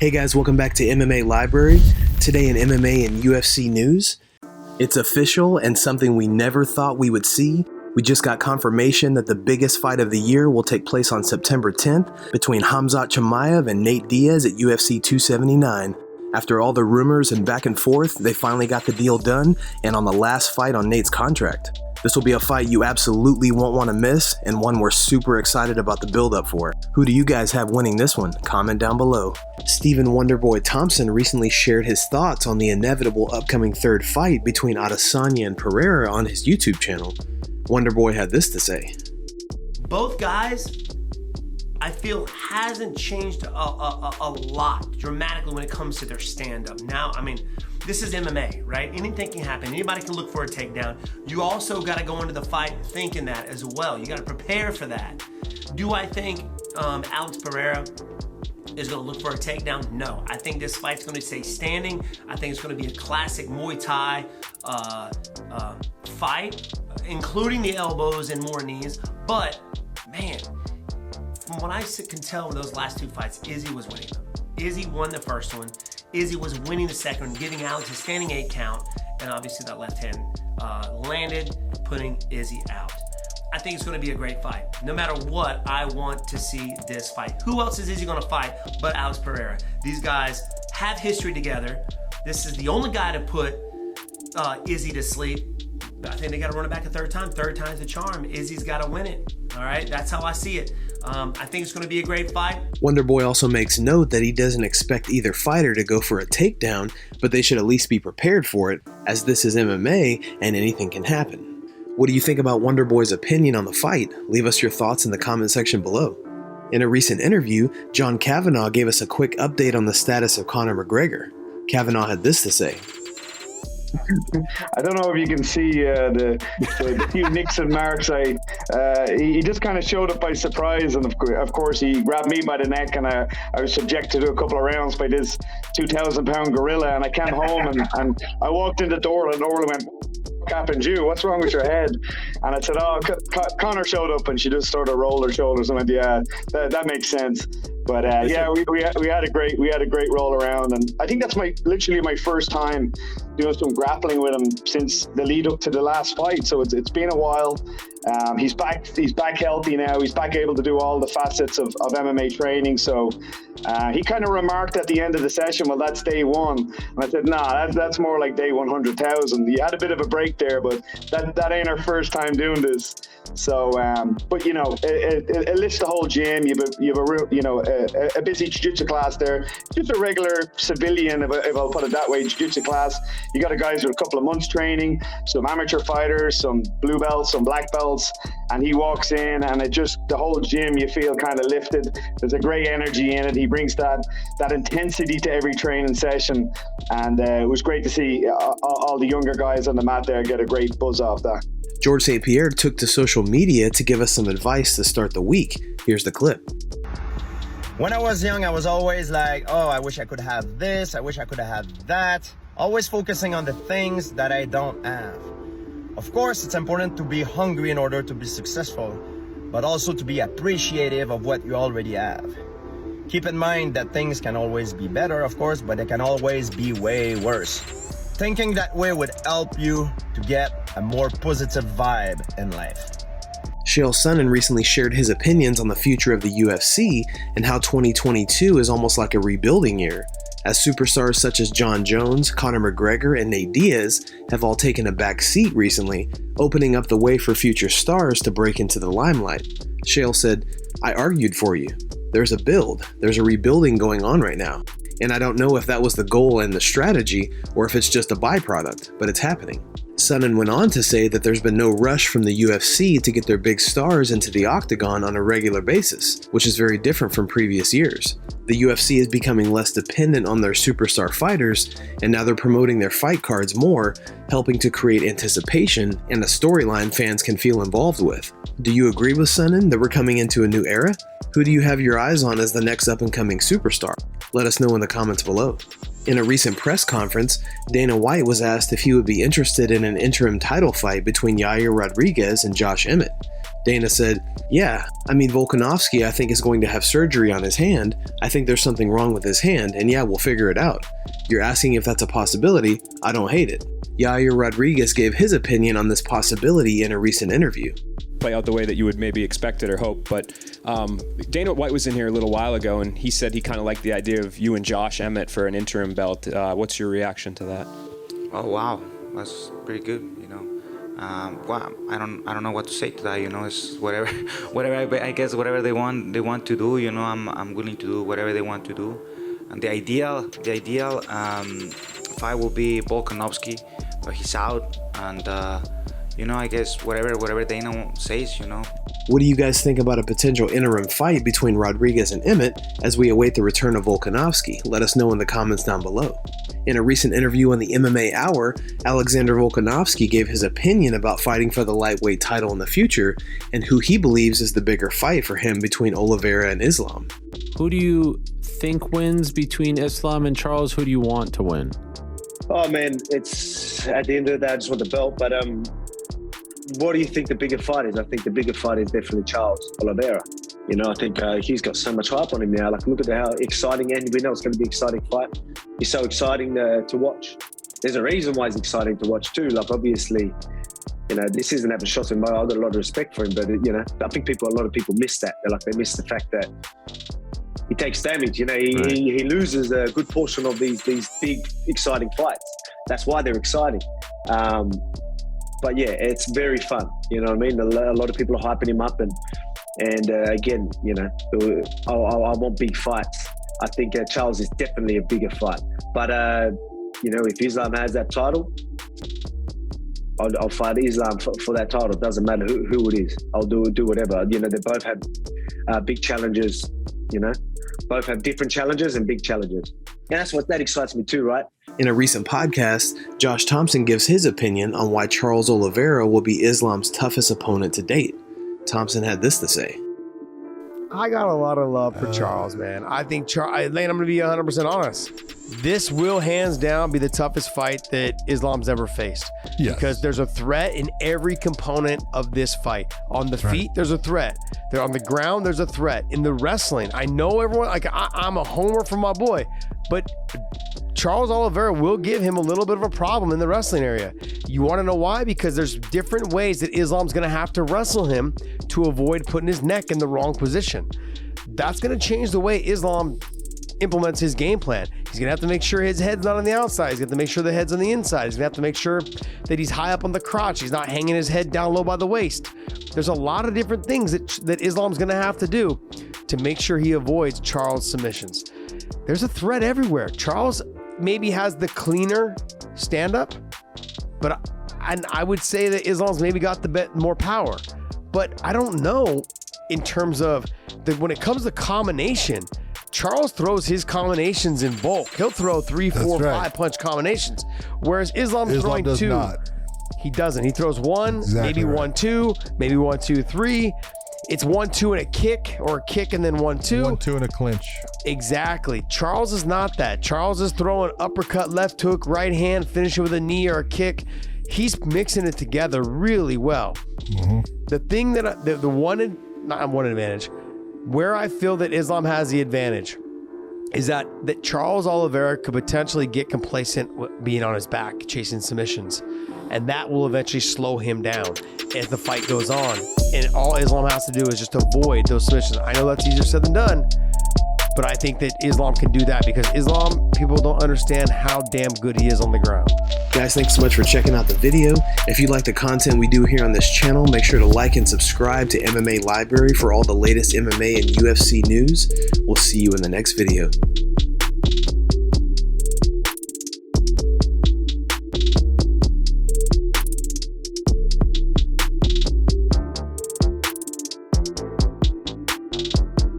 Hey guys, welcome back to MMA Library. Today in MMA and UFC news, it's official and something we never thought we would see. We just got confirmation that the biggest fight of the year will take place on September 10th between Khamzat Chimaev and Nate Diaz at UFC 279. After all the rumors and back and forth, they finally got the deal done and on the last fight on Nate's contract. This will be a fight you absolutely won't want to miss and one we're super excited about the build-up for. Who do you guys have winning this one? Comment down below. Stephen Wonderboy Thompson recently shared his thoughts on the inevitable upcoming third fight between Adesanya and Pereira on his YouTube channel. Wonderboy had this to say. Both guys, I feel, hasn't changed a lot dramatically when it comes to their stand-up. Now, this is MMA, right? Anything can happen. Anybody can look for a takedown. You also got to go into the fight thinking that as well. You got to prepare for that. Do I think Alex Pereira is going to look for a takedown? No. I think this fight's going to stay standing. I think it's going to be a classic Muay Thai fight, including the elbows and more knees. But, man, from what I can tell in those last two fights, Izzy was winning them. Izzy won the first one. Izzy was winning the second one, giving Alex a standing 8 count, and obviously that left hand landed, putting Izzy out. I think it's going to be a great fight. No matter what, I want to see this fight. Who else is Izzy going to fight but Alex Pereira? These guys have history together. This is the only guy to put Izzy to sleep. I think they got to run it back a third time. Third time's the charm. Izzy's got to win it. All right, that's how I see it. I think it's going to be a great fight. Wonderboy also makes note that he doesn't expect either fighter to go for a takedown, but they should at least be prepared for it, as this is MMA and anything can happen. What do you think about Wonderboy's opinion on the fight? Leave us your thoughts in the comment section below. In a recent interview, John Kavanagh gave us a quick update on the status of Conor McGregor. Kavanagh had this to say. I don't know if you can see the few nicks and marks. He just kind of showed up by surprise, and of course he grabbed me by the neck, and I was subjected to a couple of rounds by this 2,000-pound gorilla. And I came home and I walked in the door, and Orla went, "Happened, you? What's wrong with your head?" And I said, "Oh, Connor showed up," and she just sort of rolled her shoulders and went, "Yeah, that makes sense." But yeah, we had a great roll around, and I think that's literally my first time doing some grappling with him since the lead up to the last fight. So it's been a while. He's back healthy now. He's back able to do all the facets of MMA training. So he kind of remarked at the end of the session, "Well, that's day one." And I said, "Nah, that's more like day 100,000. You had a bit of a break there, but that ain't our first time doing this." So, but you know, it lifts the whole gym. You have a busy jiu-jitsu class there. Just a regular civilian, if I'll put it that way, jiu-jitsu class. You got guys with a couple of months training, some amateur fighters, some blue belts, some black belts, and he walks in, and the whole gym, you feel kind of lifted. There's a great energy in it. He brings that intensity to every training session, and it was great to see all the younger guys on the mat there get a great buzz off that. George St. Pierre took to social media to give us some advice to start the week. Here's the clip. When I was young, I was always like, "Oh, I wish I could have this. I wish I could have that." Always focusing on the things that I don't have. Of course, it's important to be hungry in order to be successful, but also to be appreciative of what you already have. Keep in mind that things can always be better, of course, but they can always be way worse. Thinking that way would help you to get a more positive vibe in life. Chael Sonnen recently shared his opinions on the future of the UFC and how 2022 is almost like a rebuilding year, as superstars such as Jon Jones, Conor McGregor, and Nate Diaz have all taken a back seat recently, opening up the way for future stars to break into the limelight. Chael said, "I argued for you. There's a build. There's a rebuilding going on right now. And I don't know if that was the goal and the strategy, or if it's just a byproduct, but it's happening." Sonnen went on to say that there's been no rush from the UFC to get their big stars into the octagon on a regular basis, which is very different from previous years. The UFC is becoming less dependent on their superstar fighters, and now they're promoting their fight cards more, helping to create anticipation and a storyline fans can feel involved with. Do you agree with Sonnen that we're coming into a new era? Who do you have your eyes on as the next up-and-coming superstar? Let us know in the comments below. In a recent press conference, Dana White was asked if he would be interested in an interim title fight between Yair Rodriguez and Josh Emmett. Dana said, "Yeah, I mean, Volkanovski I think is going to have surgery on his hand. I think there's something wrong with his hand, and yeah, we'll figure it out. You're asking if that's a possibility. I don't hate it." Yair Rodriguez gave his opinion on this possibility in a recent interview. Play out the way that you would maybe expect it or hope, but Dana White was in here a little while ago, and he said he kind of liked the idea of you and Josh Emmett for an interim belt. What's your reaction to that? Oh wow, that's pretty good. Well, I don't know what to say to that. It's whatever I guess whatever they want to do. I'm willing to do whatever they want to do. And the ideal fight will be Volkanovski, but he's out, and I guess whatever Dana says. What do you guys think about a potential interim fight between Rodriguez and Emmett as we await the return of Volkanovski? Let us know in the comments down below. In a recent interview on the MMA Hour, Alexander Volkanovski gave his opinion about fighting for the lightweight title in the future and who he believes is the bigger fight for him between Oliveira and Islam. Who do you think wins between Islam and Charles? Who do you want to win? Oh man, it's at the end of the day, I just want the belt. But what do you think the bigger fight is? I think the bigger fight is definitely Charles Oliveira. I think he's got so much hype on him now. Like, look at how exciting, and we know it's going to be an exciting fight. He's so exciting to watch. There's a reason why he's exciting to watch too. Like, obviously, this isn't having shots in my. I've got a lot of respect for him, but I think a lot of people miss that. They miss the fact that he takes damage. He loses a good portion of these big, exciting fights. That's why they're exciting. But yeah, it's very fun. You know what I mean? A lot of people are hyping him up, and again, I want big fights. I think Charles is definitely a bigger fight. But if Islam has that title, I'll fight Islam for that title. It doesn't matter who it is. I'll do whatever. They both have big challenges. Both have different challenges and big challenges. And that excites me too, right? In a recent podcast, Josh Thompson gives his opinion on why Charles Oliveira will be Islam's toughest opponent to date. Thompson had this to say. I got a lot of love for Charles, man. I think Lane, I'm going to be 100% honest. This will hands down be the toughest fight that Islam's ever faced. Yes. Because there's a threat in every component of this fight. On the feet, there's a threat. They're on the ground, there's a threat. In the wrestling, I know everyone, I'm a homer for my boy, but Charles Oliveira will give him a little bit of a problem in the wrestling area. You want to know why? Because there's different ways that Islam's going to have to wrestle him to avoid putting his neck in the wrong position. That's going to change the way Islam implements his game plan. He's going to have to make sure his head's not on the outside. He's going to have to make sure the head's on the inside. He's going to have to make sure that he's high up on the crotch. He's not hanging his head down low by the waist. There's a lot of different things that Islam's going to have to do to make sure he avoids Charles' submissions. There's a threat everywhere. Charles maybe has the cleaner stand-up, but I would say that Islam's maybe got the bit more power. But I don't know in terms of when it comes to combination, Charles throws his combinations in bulk. He'll throw 3, 4, 5 punch combinations, whereas Islam's throwing 2. Not. He doesn't. He throws 1, maybe 1, 2, maybe 1, 2, 3. It's 1, 2 and a kick, or a kick and then 1, 2. 1, 2 and a clinch. Exactly. Charles is not that. Charles is throwing uppercut, left hook, right hand, finishing with a knee or a kick. He's mixing it together really well. Mm-hmm. The thing that the one advantage, where I feel that Islam has the advantage, is that Charles Oliveira could potentially get complacent being on his back, chasing submissions. And that will eventually slow him down as the fight goes on. And all Islam has to do is just avoid those submissions. I know that's easier said than done, but I think that Islam can do that because Islam, people don't understand how damn good he is on the ground. Guys, thanks so much for checking out the video. If you like the content we do here on this channel, make sure to like and subscribe to MMA Library for all the latest MMA and UFC news. We'll see you in the next video.